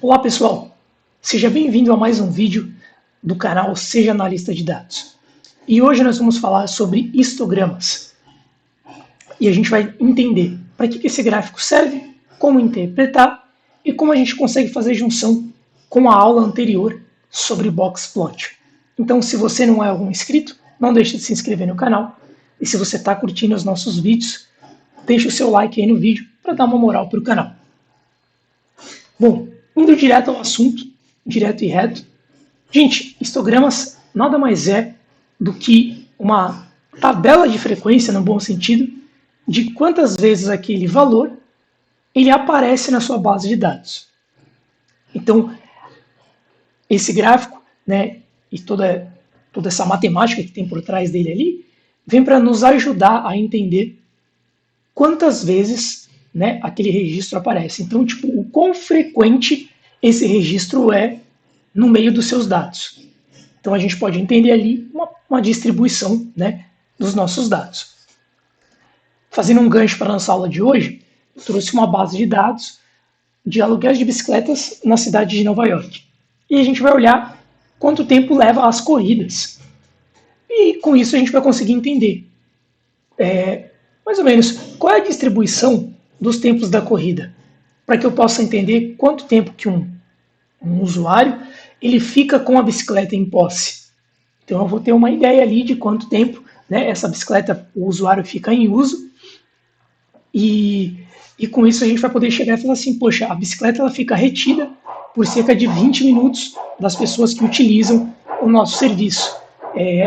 Olá pessoal, seja bem-vindo a mais um vídeo do canal Seja Analista de Dados. E hoje nós vamos falar sobre histogramas. E a gente vai entender para que esse gráfico serve, como interpretar e como a gente consegue fazer junção com a aula anterior sobre boxplot. Então, se você não é algum inscrito, não deixe de se inscrever no canal. E se você está curtindo os nossos vídeos, deixe o seu like aí no vídeo para dar uma moral para o canal. Bom, indo direto ao assunto, direto e reto. Gente, histogramas nada mais é do que uma tabela de frequência, no bom sentido, de quantas vezes aquele valor ele aparece na sua base de dados. Então, esse gráfico, né, e toda essa matemática que tem por trás dele ali, vem para nos ajudar a entender quantas vezes, né, aquele registro aparece. Então, tipo, o quão frequente esse registro é no meio dos seus dados. Então, a gente pode entender ali uma distribuição, né, dos nossos dados. Fazendo um gancho para a nossa aula de hoje, eu trouxe uma base de dados de aluguéis de bicicletas na cidade de Nova York. E a gente vai olhar quanto tempo leva as corridas. E com isso a gente vai conseguir entender mais ou menos qual é a distribuição dos tempos da corrida, para que eu possa entender quanto tempo que um usuário ele fica com a bicicleta em posse. Então eu vou ter uma ideia ali de quanto tempo, né, essa bicicleta o usuário fica em uso, e com isso a gente vai poder chegar e falar assim, poxa, a bicicleta ela fica retida por cerca de 20 minutos das pessoas que utilizam o nosso serviço.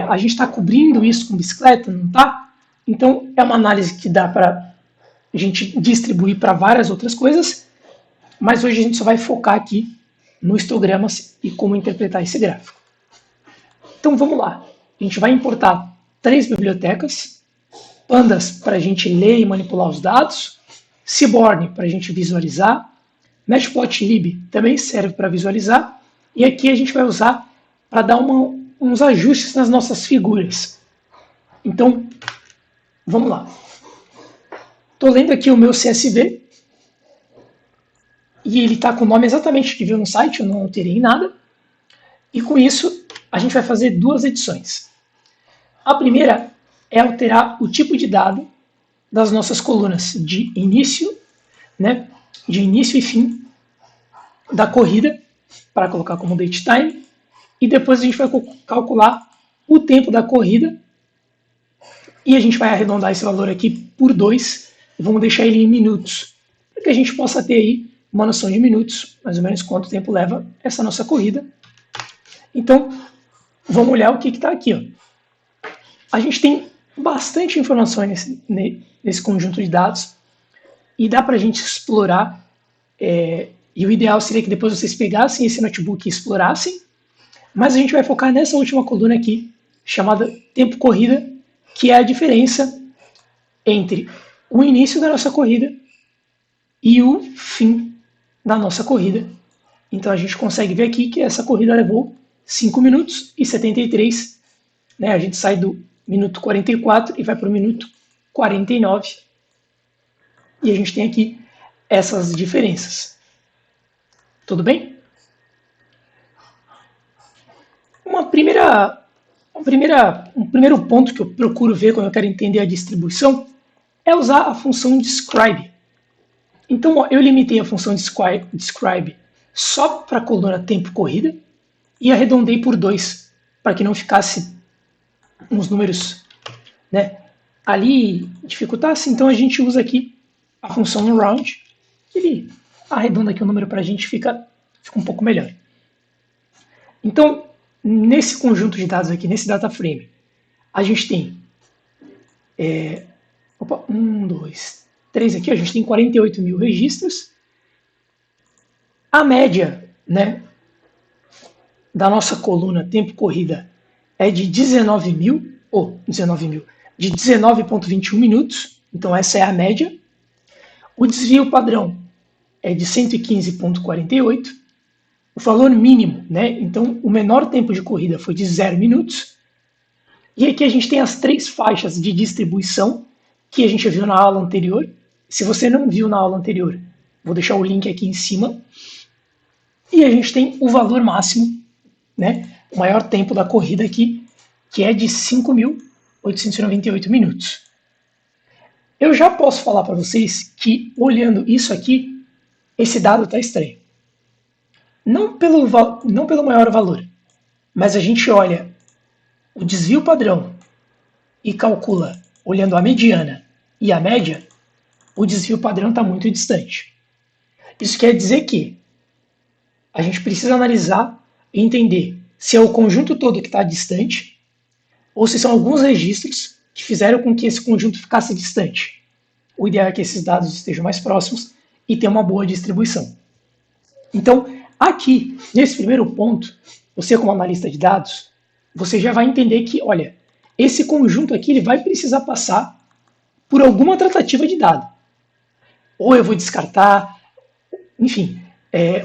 A gente está cobrindo isso com bicicleta, não está? Então é uma análise que dá para a gente distribuir para várias outras coisas, mas hoje a gente só vai focar aqui no histogramas e como interpretar esse gráfico. Então vamos lá, a gente vai importar 3 bibliotecas, Pandas para a gente ler e manipular os dados, Seaborn para a gente visualizar, Matplotlib também serve para visualizar, e aqui a gente vai usar para dar uns ajustes nas nossas figuras. Então, vamos lá. Estou lendo aqui o meu CSV, e ele está com o nome exatamente que viu no site, eu não alterei nada, e com isso a gente vai fazer 2 edições. A primeira é alterar o tipo de dado das nossas colunas de início, né, de início e fim da corrida, para colocar como date time, e depois a gente vai calcular o tempo da corrida, e a gente vai arredondar esse valor aqui por 2, e vamos deixar ele em minutos, para que a gente possa ter aí uma noção de minutos, mais ou menos quanto tempo leva essa nossa corrida. Então, vamos olhar o que está aqui. Ó. A gente tem bastante informação nesse conjunto de dados e dá para a gente explorar, e o ideal seria que depois vocês pegassem esse notebook e explorassem, mas a gente vai focar nessa última coluna aqui, chamada tempo corrida, que é a diferença entre o início da nossa corrida e o fim da nossa corrida. Então a gente consegue ver aqui que essa corrida levou 5 minutos e 73, né? A gente sai do minuto 44 e vai para o minuto 49. E a gente tem aqui essas diferenças. Tudo bem? Um primeiro ponto que eu procuro ver quando eu quero entender a distribuição é usar a função describe. Então, ó, eu limitei a função describe só para a coluna tempo corrida e arredondei por 2, para que não ficasse uns números, né, ali dificultasse. Então a gente usa aqui a função round, que ele arredonda aqui o número para a gente, fica um pouco melhor. Então, nesse conjunto de dados aqui, nesse data frame, a gente tem 1, 2, 3 aqui, a gente tem 48 mil registros. A média, né, da nossa coluna tempo corrida é de 19,21 minutos, então essa é a média. O desvio padrão é de 115,48. O valor mínimo, né, então o menor tempo de corrida foi de 0 minutos. E aqui a gente tem as 3 faixas de distribuição que a gente viu na aula anterior. Se você não viu na aula anterior, vou deixar o link aqui em cima. E a gente tem o valor máximo, né, o maior tempo da corrida aqui, que é de 5.898 minutos. Eu já posso falar para vocês que, olhando isso aqui, esse dado está estranho. Não pelo maior valor, mas a gente olha o desvio padrão e calcula, olhando a mediana e a média, o desvio padrão está muito distante. Isso quer dizer que a gente precisa analisar e entender se é o conjunto todo que está distante ou se são alguns registros que fizeram com que esse conjunto ficasse distante. O ideal é que esses dados estejam mais próximos e tenham uma boa distribuição. Então, aqui, nesse primeiro ponto, você como analista de dados, você já vai entender que, olha, esse conjunto aqui ele vai precisar passar por alguma tratativa de dado. Ou eu vou descartar, enfim,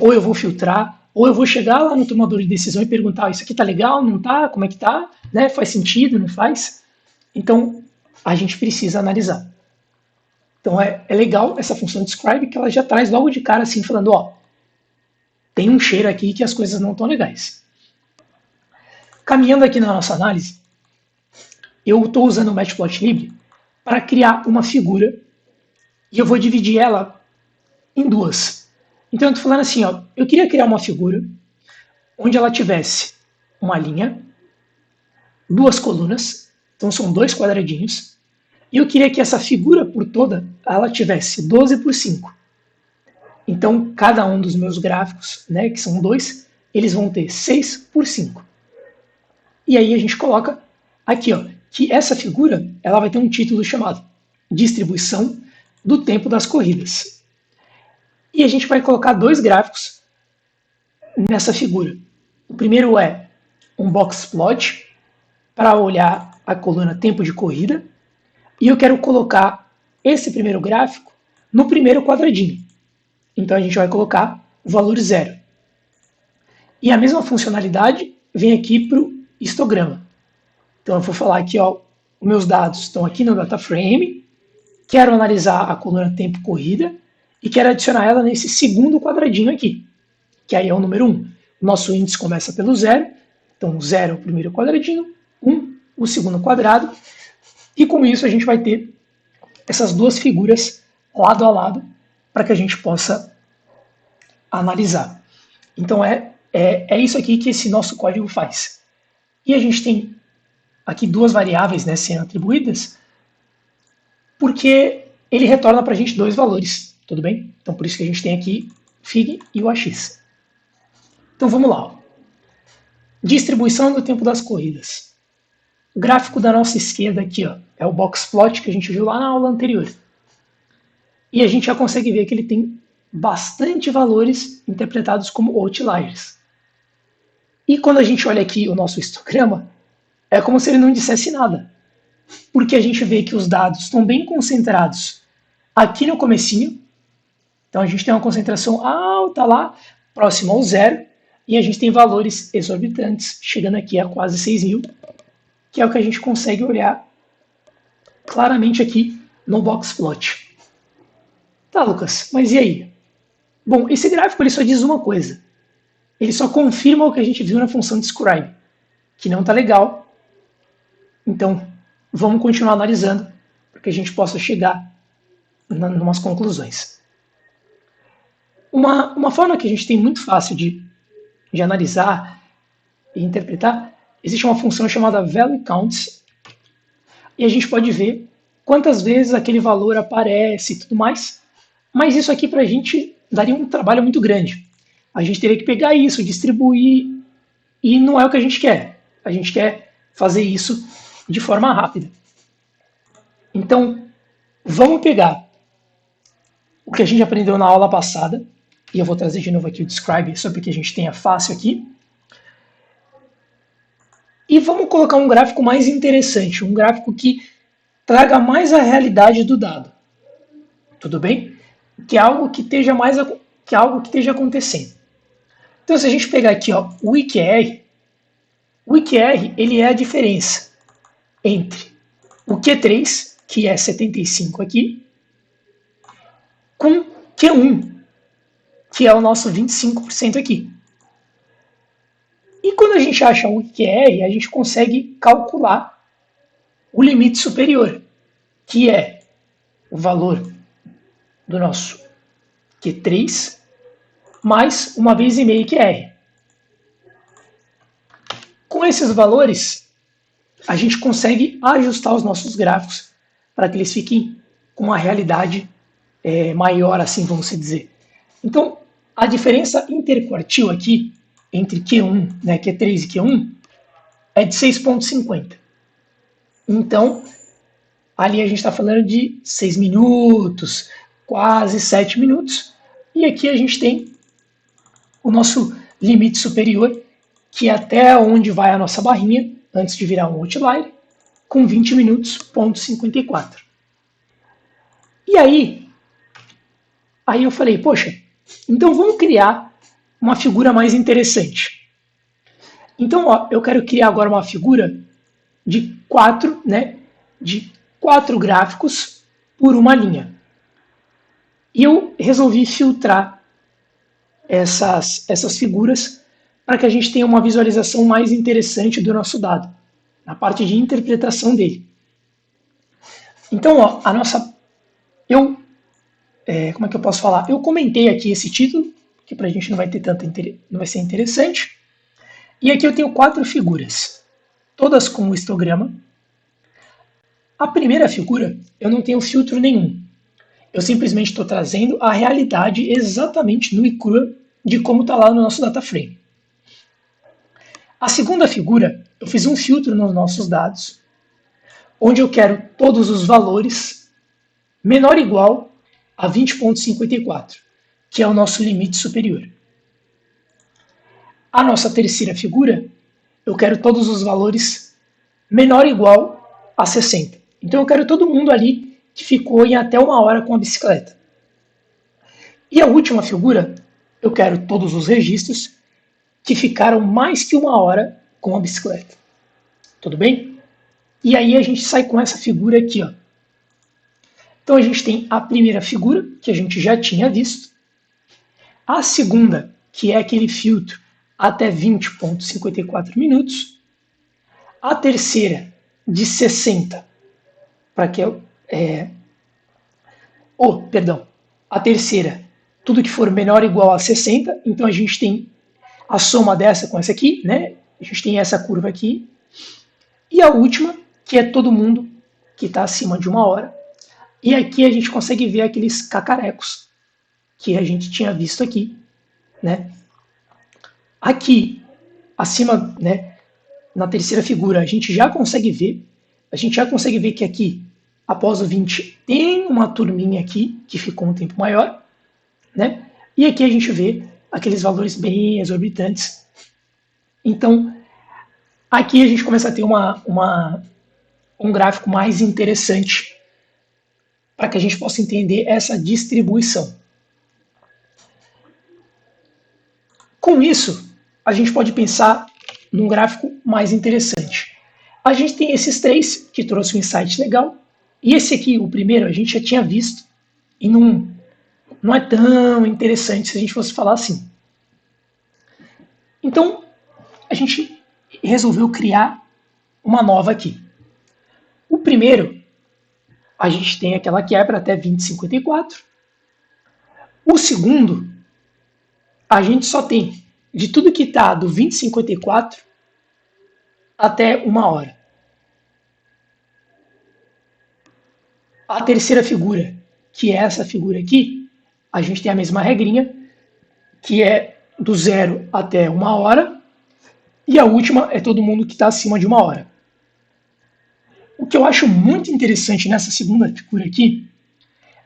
ou eu vou filtrar, ou eu vou chegar lá no tomador de decisão e perguntar, isso aqui tá legal, não tá, como é que tá, né? Faz sentido, não faz? Então, a gente precisa analisar. Então, é legal essa função describe que ela já traz logo de cara assim, falando, ó, tem um cheiro aqui que as coisas não estão legais. Caminhando aqui na nossa análise, eu estou usando o Matplotlib para criar uma figura e eu vou dividir ela em duas. Então eu estou falando assim, ó, eu queria criar uma figura onde ela tivesse uma linha, duas colunas, então são dois quadradinhos, e eu queria que essa figura por toda ela tivesse 12 por 5. Então cada um dos meus gráficos, né, que são dois, eles vão ter 6 por 5. E aí a gente coloca aqui, ó, que essa figura ela vai ter um título chamado Distribuição do Tempo das Corridas. E a gente vai colocar dois gráficos nessa figura. O primeiro é um box plot para olhar a coluna tempo de corrida. E eu quero colocar esse primeiro gráfico no primeiro quadradinho. Então a gente vai colocar o valor 0. E a mesma funcionalidade vem aqui para o histograma. Então eu vou falar aqui, ó, os meus dados estão aqui no data frame, quero analisar a coluna tempo corrida e quero adicionar ela nesse segundo quadradinho aqui, que aí é o número 1. Nosso índice começa pelo 0, então 0 é o primeiro quadradinho, 1 o segundo quadrado, e com isso a gente vai ter essas duas figuras lado a lado para que a gente possa analisar. Então é isso aqui que esse nosso código faz. E a gente tem aqui duas variáveis, né, sendo atribuídas, porque ele retorna para a gente dois valores, tudo bem? Então por isso que a gente tem aqui fig e o AX. Então vamos lá. Ó. Distribuição do tempo das corridas. O gráfico da nossa esquerda aqui, ó, é o box plot que a gente viu lá na aula anterior. E a gente já consegue ver que ele tem bastante valores interpretados como outliers. E quando a gente olha aqui o nosso histograma, é como se ele não dissesse nada. Porque a gente vê que os dados estão bem concentrados aqui no comecinho. Então a gente tem uma concentração alta lá, próxima ao 0, e a gente tem valores exorbitantes, chegando aqui a quase 6.000, que é o que a gente consegue olhar claramente aqui no box plot. Tá, Lucas, mas e aí? Bom, esse gráfico ele só diz uma coisa. Ele só confirma o que a gente viu na função describe, que não está legal. Então, vamos continuar analisando para que a gente possa chegar em umas conclusões. Uma forma que a gente tem muito fácil de analisar e interpretar, existe uma função chamada value counts, e a gente pode ver quantas vezes aquele valor aparece e tudo mais, mas isso aqui para a gente daria um trabalho muito grande. A gente teria que pegar isso, distribuir, e não é o que a gente quer. A gente quer fazer isso de forma rápida. Então, vamos pegar o que a gente aprendeu na aula passada, e eu vou trazer de novo aqui o describe, só para que a gente tenha fácil aqui. E vamos colocar um gráfico mais interessante, um gráfico que traga mais a realidade do dado. Tudo bem? Que é algo que esteja acontecendo. Então, se a gente pegar aqui, ó, o IQR ele é a diferença entre o Q3, que é 75 aqui, com Q1, que é o nosso 25% aqui. E quando a gente acha o IQR, a gente consegue calcular o limite superior, que é o valor do nosso Q3 mais 1,5 IQR. Com esses valores, a gente consegue ajustar os nossos gráficos para que eles fiquem com uma realidade maior, assim vamos dizer. Então, a diferença interquartil aqui, entre Q1, né, Q3 e Q1, é de 6,50. Então, ali a gente está falando de 6 minutos, quase 7 minutos. E aqui a gente tem o nosso limite superior, que é até onde vai a nossa barrinha, antes de virar um outlier, com 20 minutos, ponto 54. E aí eu falei, poxa, então vamos criar uma figura mais interessante. Então, ó, eu quero criar agora uma figura de 4, né, de 4 gráficos por uma linha. E eu resolvi filtrar essas figuras para que a gente tenha uma visualização mais interessante do nosso dado, na parte de interpretação dele. Então, ó, como é que eu posso falar? Eu comentei aqui esse título, que para a gente não vai ter não vai ser interessante. E aqui eu tenho 4 figuras, todas com o histograma. A primeira figura, eu não tenho filtro nenhum. Eu simplesmente estou trazendo a realidade exatamente nua e crua de como está lá no nosso data frame. A segunda figura, eu fiz um filtro nos nossos dados, onde eu quero todos os valores menor ou igual a 20,54, que é o nosso limite superior. A nossa terceira figura, eu quero todos os valores menor ou igual a 60. Então eu quero todo mundo ali que ficou em até 1 hora com a bicicleta. E a última figura, eu quero todos os registros que ficaram mais que 1 hora com a bicicleta. Tudo bem? E aí a gente sai com essa figura aqui, ó. Então a gente tem a primeira figura, que a gente já tinha visto. A segunda, que é aquele filtro até 20,54 minutos. A terceira, de 60, para que a terceira, tudo que for menor ou igual a 60, então a gente tem a soma dessa com essa aqui, né? A gente tem essa curva aqui. E a última, que é todo mundo que está acima de 1 hora. E aqui a gente consegue ver aqueles cacarecos que a gente tinha visto aqui, né? Aqui, acima, né, na terceira figura, a gente já consegue ver que aqui, após o 20, tem uma turminha aqui que ficou um tempo maior, né? E aqui a gente vê aqueles valores bem exorbitantes. Então, aqui a gente começa a ter um gráfico mais interessante para que a gente possa entender essa distribuição. Com isso, a gente pode pensar num gráfico mais interessante. A gente tem esses 3 que trouxe um insight legal, e esse aqui, o primeiro, a gente já tinha visto, e não é tão interessante se a gente fosse falar assim. Então, a gente resolveu criar uma nova aqui. O primeiro, a gente tem aquela quebra até 20,54. O segundo, a gente só tem de tudo que está do 20,54 até 1 hora. A terceira figura, que é essa figura aqui, a gente tem a mesma regrinha, que é do 0 até 1 hora, e a última é todo mundo que está acima de 1 hora. O que eu acho muito interessante nessa segunda figura aqui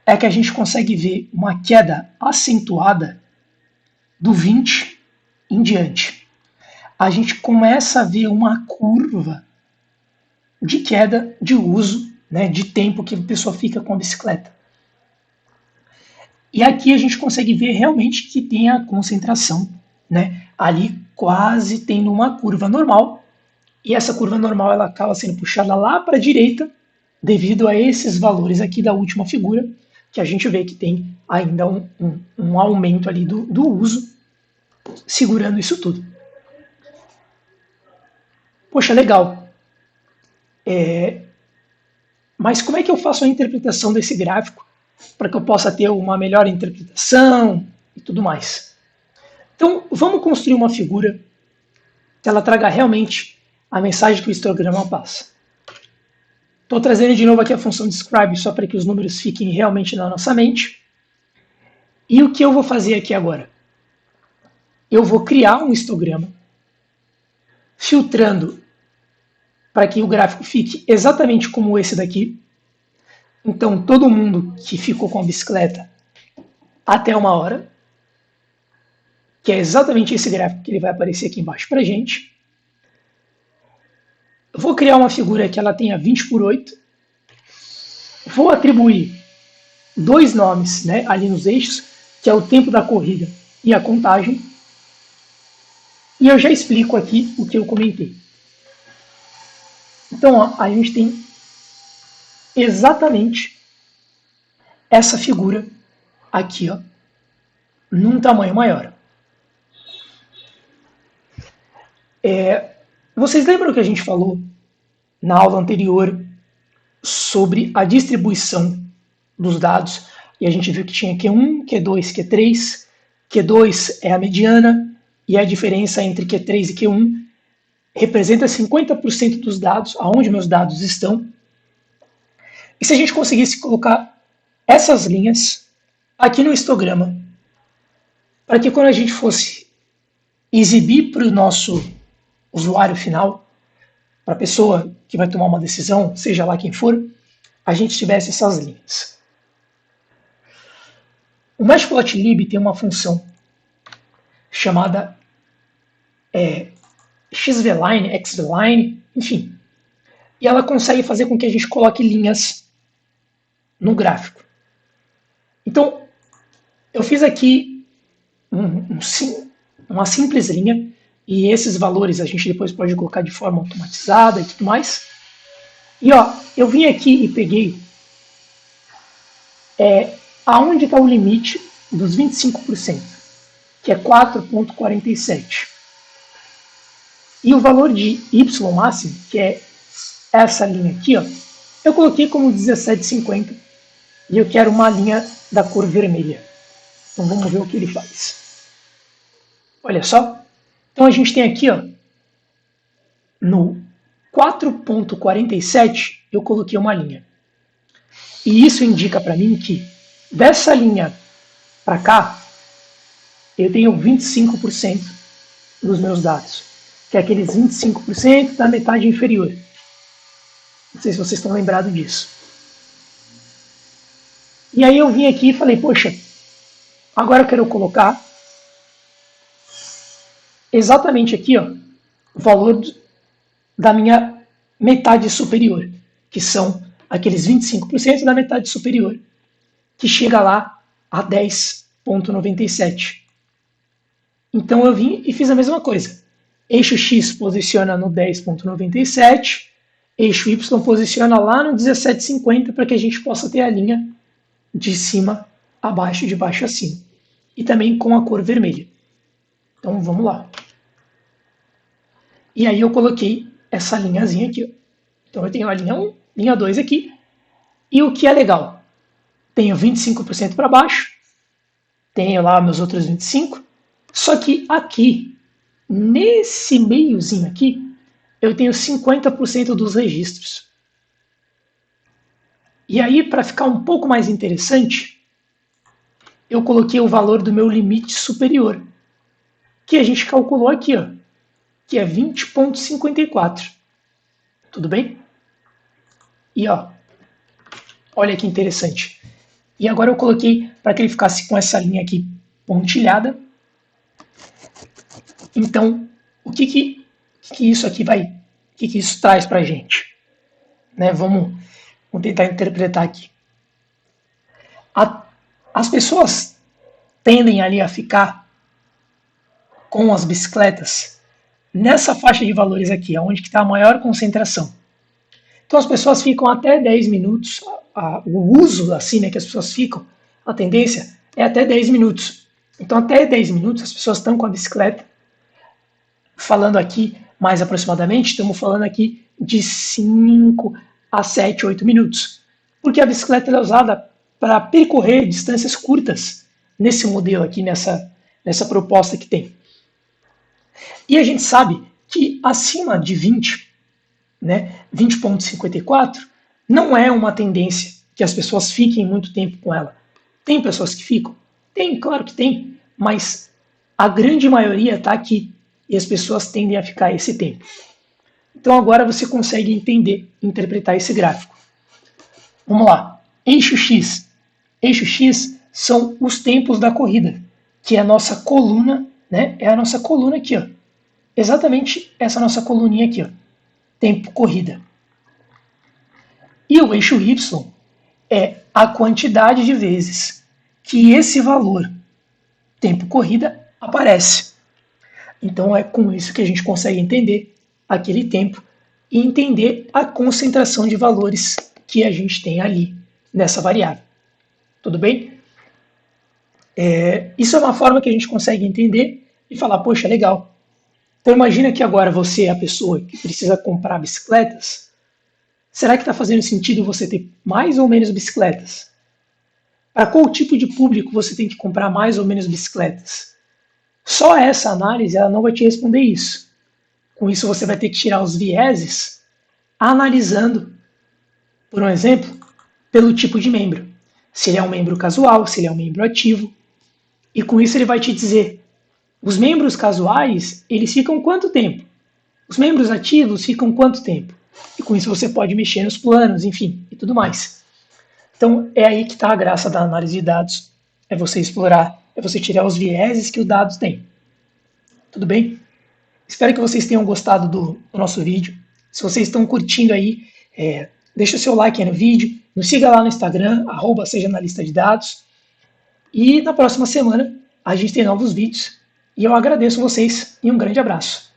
é que a gente consegue ver uma queda acentuada do 20 em diante. A gente começa a ver uma curva de queda de uso, né, de tempo que a pessoa fica com a bicicleta. E aqui a gente consegue ver realmente que tem a concentração, né, ali quase tendo uma curva normal, e essa curva normal ela acaba sendo puxada lá para a direita devido a esses valores aqui da última figura, que a gente vê que tem ainda um aumento ali do uso segurando isso tudo. Poxa, legal. Mas como é que eu faço a interpretação desse gráfico para que eu possa ter uma melhor interpretação e tudo mais? Então, vamos construir uma figura que ela traga realmente a mensagem que o histograma passa. Estou trazendo de novo aqui a função describe só para que os números fiquem realmente na nossa mente. E o que eu vou fazer aqui agora? Eu vou criar um histograma filtrando para que o gráfico fique exatamente como esse daqui. Então, todo mundo que ficou com a bicicleta até 1 hora, que é exatamente esse gráfico que ele vai aparecer aqui embaixo para a gente. Eu vou criar uma figura que ela tenha 20/8. Vou atribuir 2 nomes, né, ali nos eixos, que é o tempo da corrida e a contagem. E eu já explico aqui o que eu comentei. Então, ó, a gente tem exatamente essa figura aqui, ó, num tamanho maior. Vocês lembram que a gente falou na aula anterior sobre a distribuição dos dados? E a gente viu que tinha Q1, Q2, Q3. Q2 é a mediana e a diferença entre Q3 e Q1 representa 50% dos dados, aonde meus dados estão. E se a gente conseguisse colocar essas linhas aqui no histograma, para que quando a gente fosse exibir para o nosso usuário final, para a pessoa que vai tomar uma decisão, seja lá quem for, a gente tivesse essas linhas. O Matplotlib tem uma função chamada xvline, xvline, enfim. E ela consegue fazer com que a gente coloque linhas no gráfico. Então, eu fiz aqui uma simples linha, e esses valores a gente depois pode colocar de forma automatizada e tudo mais. E ó, eu vim aqui e peguei aonde está o limite dos 25%, que é 4,47. E o valor de y máximo, que é essa linha aqui, ó, eu coloquei como 17,50 e eu quero uma linha da cor vermelha. Então vamos ver o que ele faz. Olha só. Então a gente tem aqui, ó, no 4,47 eu coloquei uma linha. E isso indica para mim que dessa linha para cá eu tenho 25% dos meus dados, que é aqueles 25% da metade inferior. Não sei se vocês estão lembrados disso. E aí eu vim aqui e falei, poxa, agora eu quero colocar exatamente aqui, ó, o valor da minha metade superior, que são aqueles 25% da metade superior, que chega lá a 10,97. Então eu vim e fiz a mesma coisa. Eixo X posiciona no 10,97, eixo Y posiciona lá no 17,50 para que a gente possa ter a linha de cima a baixo, de baixo a cima. E também com a cor vermelha. Então vamos lá. E aí eu coloquei essa linhazinha aqui. Ó. Então eu tenho a linha 1, linha 2 aqui. E o que é legal? Tenho 25% para baixo. Tenho lá meus outros 25%. Só que aqui, nesse meiozinho aqui, eu tenho 50% dos registros. E aí, para ficar um pouco mais interessante, eu coloquei o valor do meu limite superior, que a gente calculou aqui, ó, que é 20,54. Tudo bem? E ó, olha que interessante. E agora eu coloquei para que ele ficasse com essa linha aqui pontilhada. Então, o que isso aqui vai, o que isso traz para a gente? Né, vamos tentar interpretar aqui. As pessoas tendem ali a ficar com as bicicletas nessa faixa de valores aqui, onde está a maior concentração. Então as pessoas ficam até 10 minutos, o uso assim, né, que as pessoas ficam, a tendência é até 10 minutos. Então até 10 minutos as pessoas estão com a bicicleta, falando aqui mais aproximadamente, estamos falando aqui de 5 a 7, 8 minutos. Porque a bicicleta é usada para percorrer distâncias curtas nesse modelo aqui, nessa proposta que tem. E a gente sabe que acima de 20, né, 20,54, não é uma tendência que as pessoas fiquem muito tempo com ela. Tem pessoas que ficam? Tem, claro que tem, mas a grande maioria está aqui e as pessoas tendem a ficar esse tempo. Então agora você consegue entender, interpretar esse gráfico. Vamos lá. Eixo X. Eixo X são os tempos da corrida, que é a nossa coluna, né? É a nossa coluna aqui, ó. Exatamente essa nossa coluninha aqui, ó. Tempo corrida. E o eixo Y é a quantidade de vezes que esse valor, tempo corrida, aparece. Então é com isso que a gente consegue entender aquele tempo e entender a concentração de valores que a gente tem ali nessa variável. Tudo bem? Isso é uma forma que a gente consegue entender e falar, poxa, legal. Então imagina que agora você é a pessoa que precisa comprar bicicletas. Será que está fazendo sentido você ter mais ou menos bicicletas? Para qual tipo de público você tem que comprar mais ou menos bicicletas? Só essa análise ela não vai te responder isso. Com isso você vai ter que tirar os vieses analisando, por um exemplo, pelo tipo de membro. Se ele é um membro casual, se ele é um membro ativo. E com isso ele vai te dizer, os membros casuais, eles ficam quanto tempo? Os membros ativos ficam quanto tempo? E com isso você pode mexer nos planos, enfim, e tudo mais. Então é aí que está a graça da análise de dados. É você explorar, é você tirar os vieses que os dados têm. Tudo bem? Espero que vocês tenham gostado do nosso vídeo. Se vocês estão curtindo aí, deixa o seu like aí no vídeo, nos siga lá no Instagram, @sejaanalistadados. E na próxima semana a gente tem novos vídeos. E eu agradeço vocês e um grande abraço.